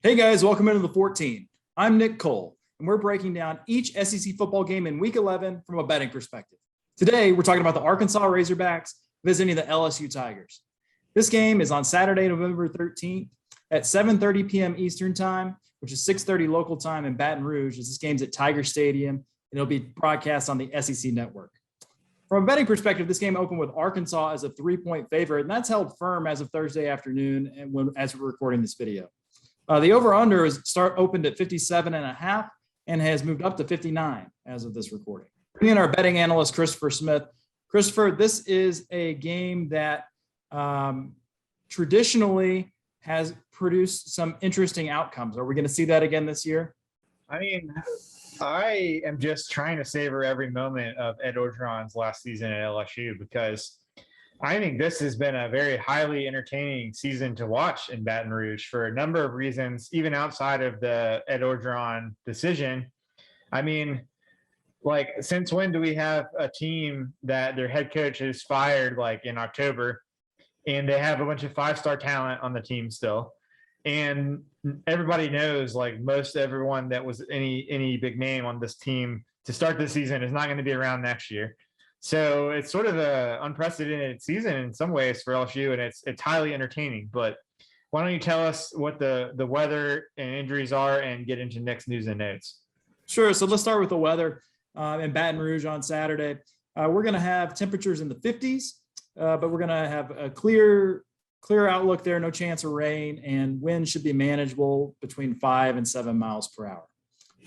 Hey guys, welcome into the 14. I'm Nick Cole, and we're breaking down each SEC football game in Week 11 from a betting perspective. Today, we're talking about the Arkansas Razorbacks visiting the LSU Tigers. This game is on Saturday, November 13th at 7:30 p.m. Eastern Time, which is 6:30 local time in Baton Rouge, as this game's at Tiger Stadium, and it'll be broadcast on the SEC Network. From a betting perspective, this game opened with Arkansas as a 3-point favorite, and that's held firm as of Thursday afternoon and as we're recording this video. The over-under opened at 57.5 and has moved up to 59 as of this recording. Bringing in our betting analyst, Christopher Smith. Christopher, this is a game that traditionally has produced some interesting outcomes. Are we going to see that again this year? I am just trying to savor every moment of Ed Orgeron's last season at LSU because I think this has been a very highly entertaining season to watch in Baton Rouge for a number of reasons, even outside of the Ed Orgeron decision. Since when do we have a team that their head coach is fired in October and they have a bunch of 5-star talent on the team still? And everybody knows, most everyone that was any big name on this team to start the season is not going to be around next year. So it's sort of an unprecedented season in some ways for LSU, and it's highly entertaining. But why don't you tell us what the weather and injuries are and get into Nick's news and notes? Sure. So let's start with the weather in Baton Rouge on Saturday. We're going to have temperatures in the 50s, but we're going to have a clear outlook there, no chance of rain, and wind should be manageable between 5 and 7 miles per hour.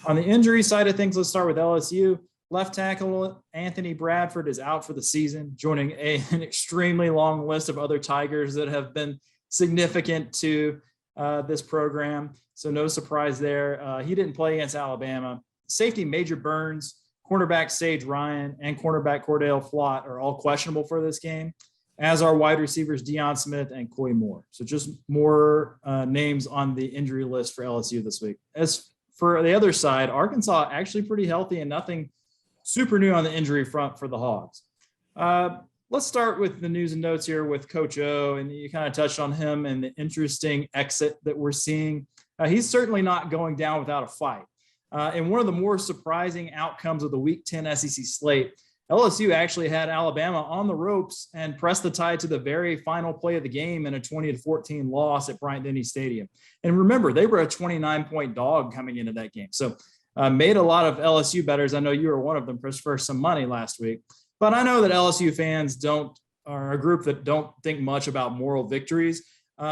On the injury side of things, let's start with LSU. Left tackle Anthony Bradford is out for the season, joining an extremely long list of other Tigers that have been significant to this program. So no surprise there. He didn't play against Alabama. Safety Major Burns, cornerback Sage Ryan, and cornerback Cordell Flott are all questionable for this game, as are wide receivers Deion Smith and Coy Moore. So just more names on the injury list for LSU this week. As for the other side, Arkansas actually pretty healthy and nothing super new on the injury front for the Hogs. Let's start with the news and notes here with Coach O, and you kind of touched on him and the interesting exit that we're seeing. He's certainly not going down without a fight. And one of the more surprising outcomes of the Week 10 SEC slate, LSU actually had Alabama on the ropes and pressed the tie to the very final play of the game in a 20-14 loss at Bryant-Denny Stadium. And remember, they were a 29-point dog coming into that game. So made a lot of LSU bettors, I know you were one of them, Christopher, some money last week. But I know that LSU fans are a group that don't think much about moral victories.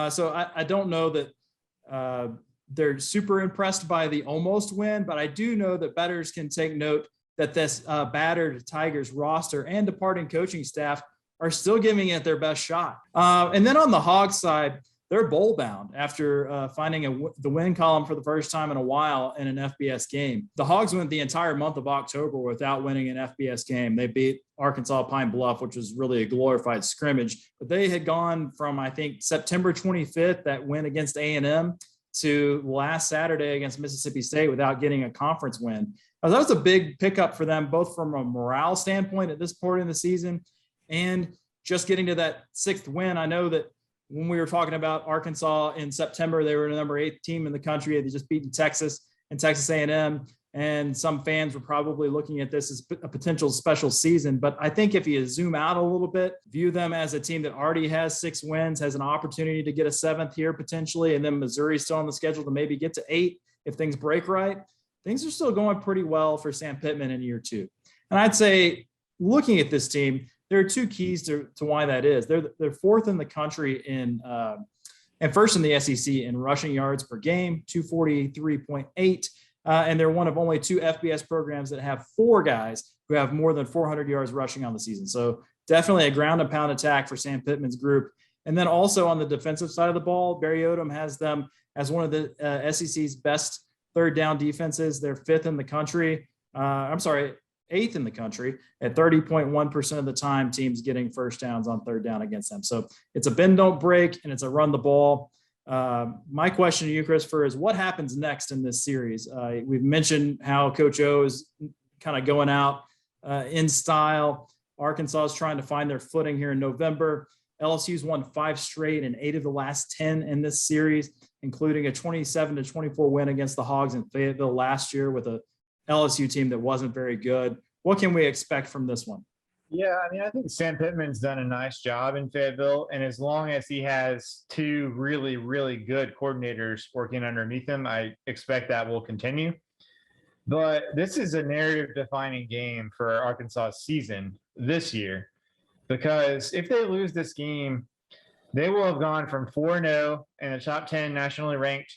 So I don't know that they're super impressed by the almost win, but I do know that bettors can take note that this battered Tigers roster and departing coaching staff are still giving it their best shot. And then on the Hogs side, they're bowl bound after finding the win column for the first time in a while in an FBS game. The Hogs went the entire month of October without winning an FBS game. They beat Arkansas Pine Bluff, which was really a glorified scrimmage. But they had gone from, I think, September 25th, that win against A&M, to last Saturday against Mississippi State without getting a conference win. That was a big pickup for them, both from a morale standpoint at this point in the season and just getting to that 6th win. I know that when we were talking about Arkansas in September, they were the number 8 team in the country. They just beaten Texas and Texas A&M, and some fans were probably looking at this as a potential special season. But I think if you zoom out a little bit, view them as a team that already has 6 wins, has an opportunity to get a 7th here potentially, and then Missouri's still on the schedule to maybe get to 8 if things break right. Things are still going pretty well for Sam Pittman in year 2. And I'd say, looking at this team, there are 2 keys to why that is. They're 4th in the country and first in the SEC in rushing yards per game, 243.8. And they're one of only 2 FBS programs that have 4 guys who have more than 400 yards rushing on the season. So definitely a ground and pound attack for Sam Pittman's group. And then also on the defensive side of the ball, Barry Odom has them as one of the SEC's best 3rd down defenses. They're 5th in the country. 8th in the country at 30.1% of the time teams getting first downs on 3rd down against them. So it's a bend, don't break, and it's a run the ball. My question to you, Christopher, is what happens next in this series? We've mentioned how Coach O is kind of going out in style. Arkansas is trying to find their footing here in November. LSU's won 5 straight and 8 of the last 10 in this series, including a 27-24 win against the Hogs in Fayetteville last year with a LSU team that wasn't very good. What can we expect from this one? Yeah, I mean, I think Sam Pittman's done a nice job in Fayetteville, and as long as he has 2 really, really good coordinators working underneath him, I expect that will continue. But this is a narrative-defining game for Arkansas' season this year, because if they lose this game, they will have gone from 4-0 and the top 10 nationally ranked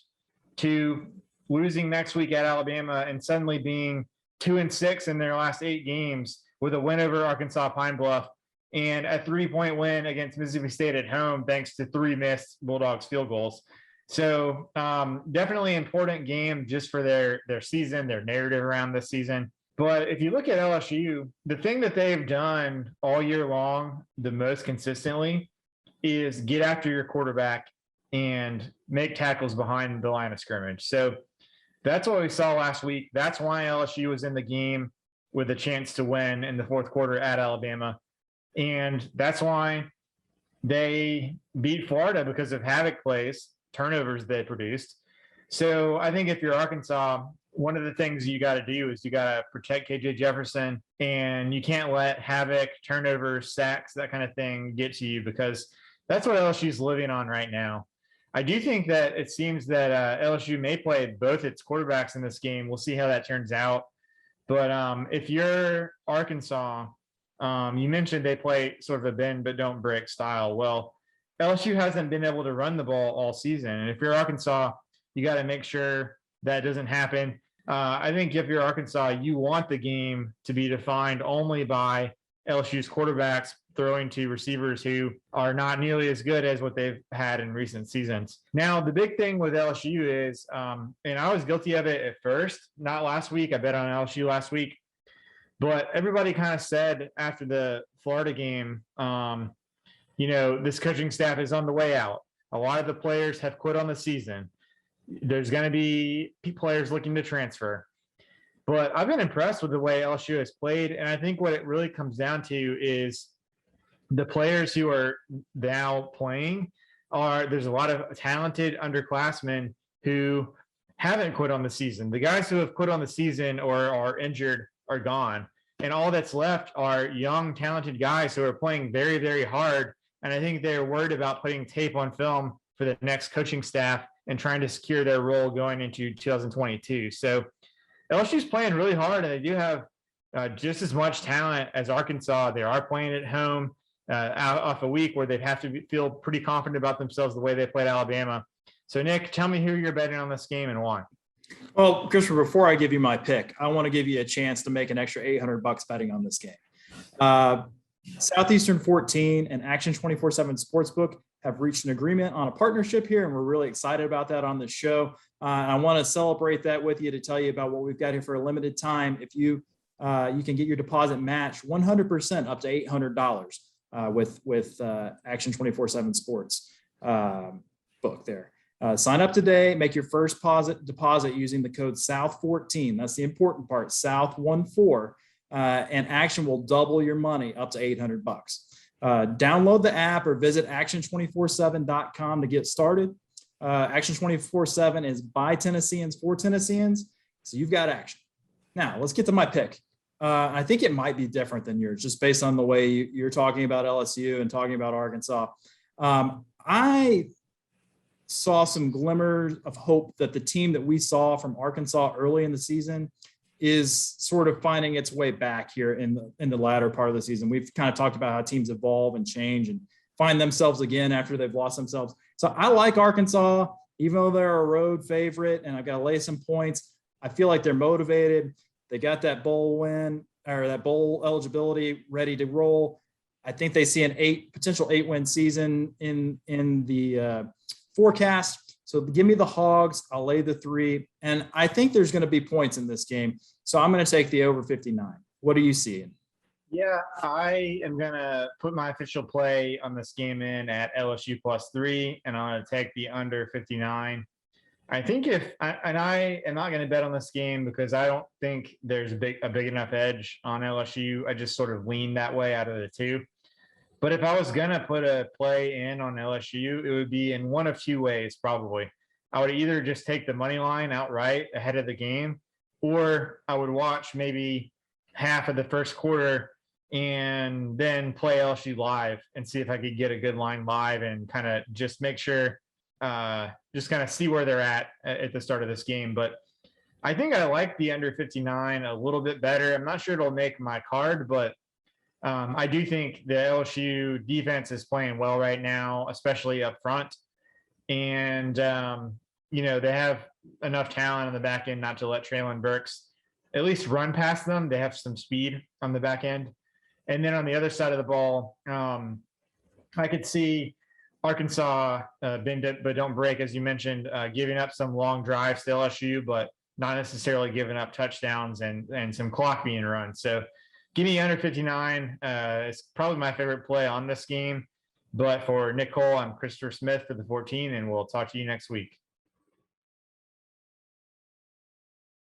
to losing next week at Alabama and suddenly being 2-6 in their last 8 games with a win over Arkansas Pine Bluff and a 3-point win against Mississippi State at home, thanks to 3 missed Bulldogs field goals. So definitely important game just for their season, their narrative around this season. But if you look at LSU, the thing that they've done all year long the most consistently is get after your quarterback and make tackles behind the line of scrimmage. So that's what we saw last week. That's why LSU was in the game with a chance to win in the fourth quarter at Alabama. And that's why they beat Florida, because of havoc plays, turnovers they produced. So I think if you're Arkansas, one of the things you got to do is you got to protect KJ Jefferson, and you can't let havoc, turnovers, sacks, that kind of thing get to you, because that's what LSU is living on right now. I do think that it seems that LSU may play both its quarterbacks in this game. We'll see how that turns out. But if you're Arkansas, you mentioned they play sort of a bend but don't break style. Well, LSU hasn't been able to run the ball all season. And if you're Arkansas, you got to make sure that doesn't happen. I think if you're Arkansas, you want the game to be defined only by LSU's quarterbacks throwing to receivers who are not nearly as good as what they've had in recent seasons. Now, the big thing with LSU is, and I was guilty of it at first, not last week. I bet on LSU last week. But everybody kind of said after the Florida game, this coaching staff is on the way out. A lot of the players have quit on the season. There's going to be players looking to transfer. But I've been impressed with the way LSU has played. And I think what it really comes down to is the players who are now playing there's a lot of talented underclassmen who haven't quit on the season. The guys who have quit on the season or are injured are gone. And all that's left are young, talented guys who are playing very, very hard. And I think they're worried about putting tape on film for the next coaching staff and trying to secure their role going into 2022. So LSU's playing really hard, and they do have just as much talent as Arkansas. They are playing at home out off a week where they'd have to feel pretty confident about themselves the way they played Alabama. So, Nick, tell me who you're betting on this game and why. Well, Christopher, before I give you my pick, I want to give you a chance to make an extra $800 betting on this game. Southeastern 14 and Action 24/7 Sportsbook have reached an agreement on a partnership here, and we're really excited about that on the show. I want to celebrate that with you to tell you about what we've got here for a limited time. If you can get your deposit matched 100% up to $800 with Action 24/7 Sports book there. Sign up today, make your first deposit using the code SOUTH14. That's the important part, SOUTH14, and Action will double your money up to $800. Download the app or visit action247.com to get started. Action 24/7 is by Tennesseans for Tennesseans, so you've got action. Now, let's get to my pick. I think it might be different than yours, just based on the way you're talking about LSU and talking about Arkansas. I saw some glimmers of hope that the team that we saw from Arkansas early in the season is sort of finding its way back here in the latter part of the season. We've kind of talked about how teams evolve and change and find themselves again after they've lost themselves. So I like Arkansas, even though they're a road favorite, and I've got to lay some points. I feel like they're motivated. They got that bowl win or that bowl eligibility ready to roll. I think they see an potential 8-win season in the forecast. So give me the Hogs. I'll lay the 3. And I think there's going to be points in this game. So I'm going to take the over 59. What are you seeing? Yeah, I am going to put my official play on this game in at LSU +3, and I'm going to take the under 59. I think I am not going to bet on this game because I don't think there's a big enough edge on LSU. I just sort of lean that way out of the two. But if I was gonna put a play in on LSU, it would be in one of two ways, probably. I would either just take the money line outright ahead of the game, or I would watch maybe half of the first quarter and then play LSU live and see if I could get a good line live and kind of just make sure, just kind of see where they're at the start of this game. But I think I like the under 59 a little bit better. I'm not sure it'll make my card, but I do think the LSU defense is playing well right now, especially up front. And, they have enough talent on the back end not to let Traylon Burks at least run past them. They have some speed on the back end. And then on the other side of the ball, I could see Arkansas bend it, but don't break, as you mentioned, giving up some long drives to LSU, but not necessarily giving up touchdowns and some clock being run. So give me under 59. It's probably my favorite play on this game. But for Nick Cole, I'm Christopher Smith for the 14, and we'll talk to you next week.